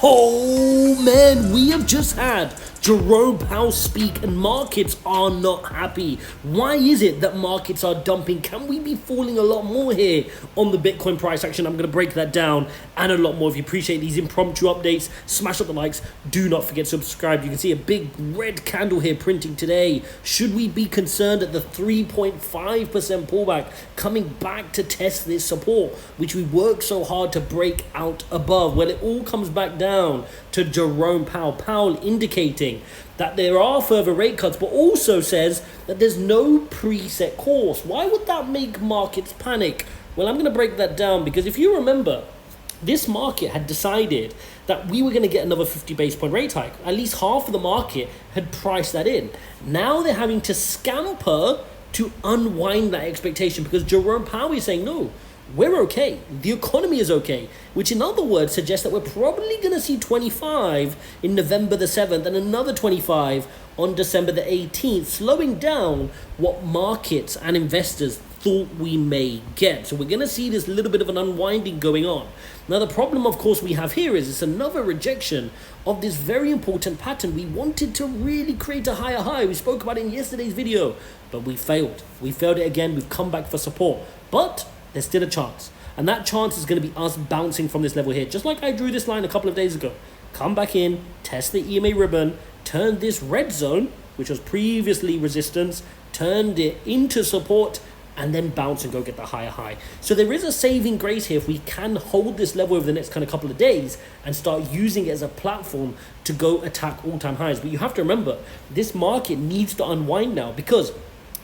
Oh man, we have just had Jerome Powell speak and markets are not happy. Why is it that markets are dumping? Can we be falling a lot more here on the Bitcoin price action? I'm going to break that down and a lot more. If you appreciate these impromptu updates, smash up the likes. Do not forget to subscribe. You can see a big red candle here printing today. Should we be concerned at the 3.5% pullback coming back to test this support, which we worked so hard to break out above? Well, it all comes back down to Jerome Powell. Powell indicating that there are further rate cuts, but also says that there's no preset course. Why would that make markets panic? Well, I'm going to break that down because if you remember, this market had decided that we were going to get another 50 base point rate hike. At least half of the market had priced that in. Now they're having to scamper to unwind that expectation because Jerome Powell is saying, no, we're okay. The economy is okay, which in other words suggests that we're probably going to see 25 in November the 7th and another 25 on December the 18th, slowing down what markets and investors thought we may get. So we're going to see this little bit of an unwinding going on. Now, the problem, of course, we have here is it's another rejection of this very important pattern. We wanted to really create a higher high. We spoke about it in yesterday's video, but we failed. We failed it again. We've come back for support, but there's still a chance. And that chance is going to be us bouncing from this level here. Just like I drew this line a couple of days ago. Come back in, test the EMA ribbon, turn this red zone, which was previously resistance, turned it into support, and then bounce and go get the higher high. So there is a saving grace here if we can hold this level over the next kind of couple of days and start using it as a platform to go attack all-time highs. But you have to remember, this market needs to unwind now because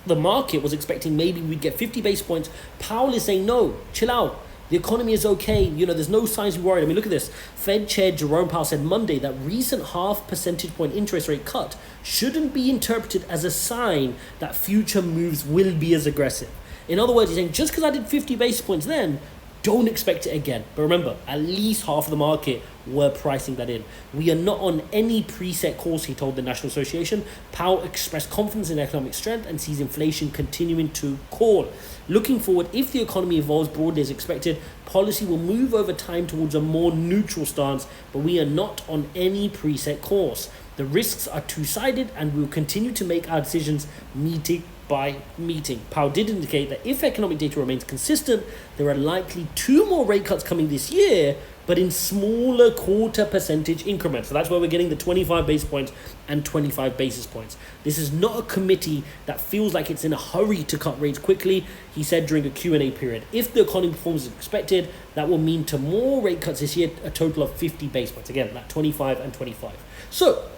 the market was expecting maybe we'd get 50 base points. Powell is saying, no, chill out. The economy is okay. You know, there's no signs to be worried. I mean, look at this. Fed Chair Jerome Powell said Monday that recent half percentage point interest rate cut shouldn't be interpreted as a sign that future moves will be as aggressive. In other words, he's saying just because I did 50 basis points then, don't expect it again. But remember, at least half of the market were pricing that in. We are not on any preset course, he told the National Association. Powell expressed confidence in economic strength and sees inflation continuing to cool. Looking forward, if the economy evolves broadly as expected, policy will move over time towards a more neutral stance, but we are not on any preset course. The risks are two-sided and we will continue to make our decisions meeting by meeting. Powell did indicate that if economic data remains consistent, there are likely 2 more rate cuts coming this year, but in smaller quarter percentage increments. So that's where we're getting the 25 basis points and 25 basis points. This is not a committee that feels like it's in a hurry to cut rates quickly. He said during a Q&A period, if the economy performs as expected, that will mean to more rate cuts this year, a total of 50 basis points. Again, that 25 and 25. So,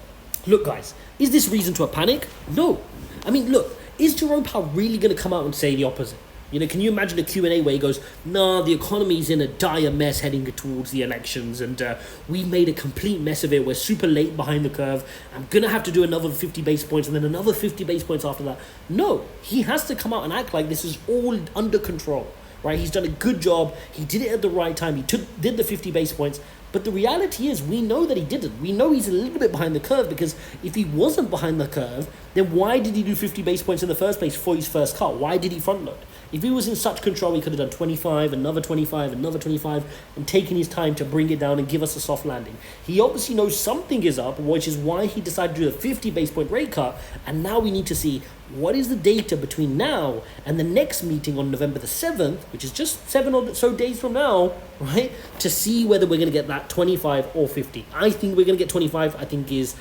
look guys, is this reason to a panic? No. I mean, look, is Jerome Powell really going to come out and say the opposite? You know, can you imagine a Q&A where he goes, nah, the economy's in a dire mess heading towards the elections and we made a complete mess of it. We're super late behind the curve. I'm going to have to do another 50 basis points and then another 50 basis points after that. No, he has to come out and act like this is all under control, right? He's done a good job. He did it at the right time. He did the 50 basis points. But the reality is we know that he didn't. We know he's a little bit behind the curve because if he wasn't behind the curve, then why did he do 50 basis points in the first place for his first cut? Why did he front load? If he was in such control, he could have done 25, another 25, another 25, and taken his time to bring it down and give us a soft landing. He obviously knows something is up, which is why he decided to do a 50 base point rate cut. And now we need to see what is the data between now and the next meeting on November the 7th, which is just 7 or so days from now, right? To see whether we're going to get that 25 or 50. I think we're going to get 25. I think his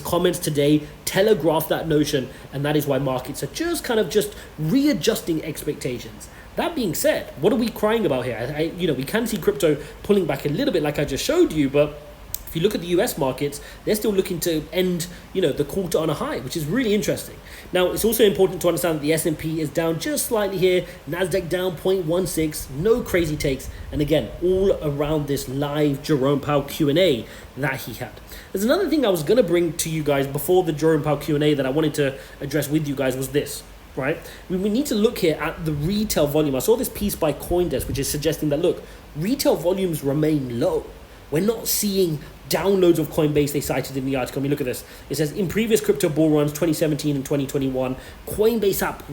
comments today telegraph that notion, and that is why markets are just kind of just readjusting expectations. That being said, what are we crying about here? We can see crypto pulling back a little bit like I just showed you, but if you look at the US markets, they're still looking to end, the quarter on a high, which is really interesting. Now, it's also important to understand that the S&P is down just slightly here, Nasdaq down 0.16, no crazy takes, and again, all around this live Jerome Powell Q&A that he had. There's another thing I was going to bring to you guys before the Jerome Powell Q&A that I wanted to address with you guys was this. Right? We need to look here at the retail volume. I saw this piece by CoinDesk, which is suggesting that, look, retail volumes remain low. We're not seeing downloads of Coinbase they cited in the article. I mean, look at this. It says, in previous crypto bull runs, 2017 and 2021, Coinbase app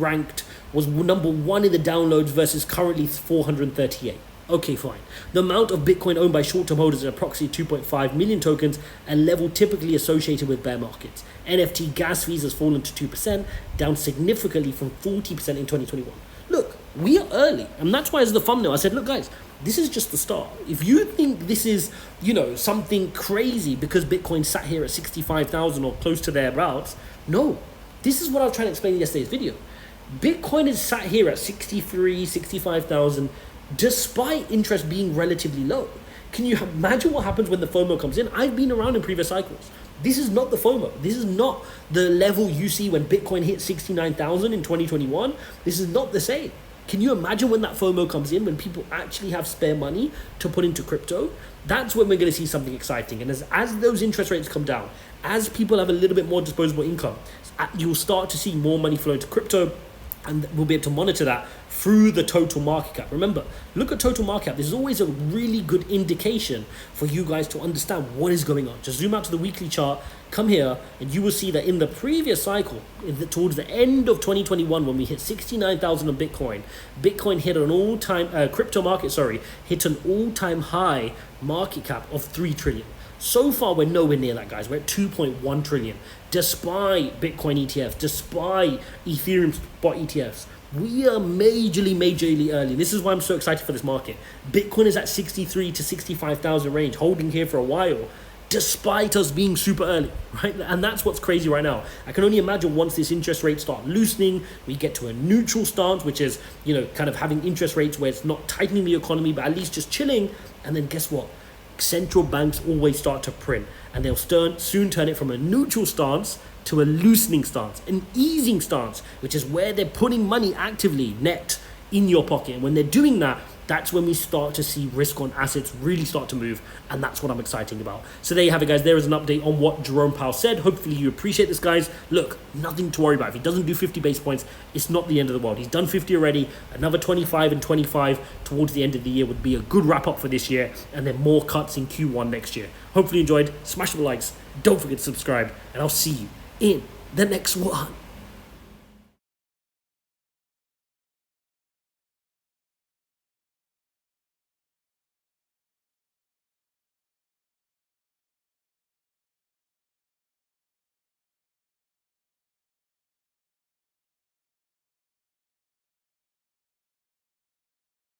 was number 1 in the downloads versus currently 438. Okay, fine. The amount of Bitcoin owned by short-term holders is approximately 2.5 million tokens, a level typically associated with bear markets. NFT gas fees has fallen to 2%, down significantly from 40% in 2021. Look, we are early, and that's why as the thumbnail, I said, look guys, this is just the start. If you think this is, something crazy because Bitcoin sat here at 65,000 or close to thereabouts, no. This is what I was trying to explain in yesterday's video. Bitcoin is sat here at 63, 65,000, despite interest being relatively low. Can you imagine what happens when the FOMO comes in? I've been around in previous cycles. This is not the FOMO. This is not the level you see when Bitcoin hit 69,000 in 2021. This is not the same. Can you imagine when that FOMO comes in, when people actually have spare money to put into crypto? That's when we're going to see something exciting. And as those interest rates come down, as people have a little bit more disposable income, you'll start to see more money flow into crypto, and we'll be able to monitor that through the total market cap. Remember, look at total market cap. This is always a really good indication for you guys to understand what is going on. Just zoom out to the weekly chart, come here, and you will see that in the previous cycle, towards the end of 2021, when we hit 69,000 on Bitcoin, Bitcoin hit an all-time, crypto market, hit an all-time high market cap of 3 trillion. So far, we're nowhere near that, guys. We're at 2.1 trillion. Despite Bitcoin ETFs, despite Ethereum spot ETFs, we are majorly early. This is why I'm so excited for this market. Bitcoin is at 63 to 65,000 range, holding here for a while, despite us being super early, right? And that's what's crazy right now. I can only imagine once this interest rates start loosening, we get to a neutral stance, which is, kind of having interest rates where it's not tightening the economy, but at least just chilling. And then guess what? Central banks always start to print, and they'll soon turn it from a neutral stance to a loosening stance, an easing stance, which is where they're putting money actively net in your pocket. And when they're doing that, that's when we start to see risk on assets really start to move, and that's what I'm excited about. So there you have it, guys. There is an update on what Jerome Powell said. Hopefully you appreciate this, guys. Look, nothing to worry about. If he doesn't do 50 basis points, it's not the end of the world. He's done 50 already. Another 25 and 25 towards the end of the year would be a good wrap up for this year, and then more cuts in Q1 next year. Hopefully you enjoyed. Smash the likes. Don't forget to subscribe, and I'll see you in the next one.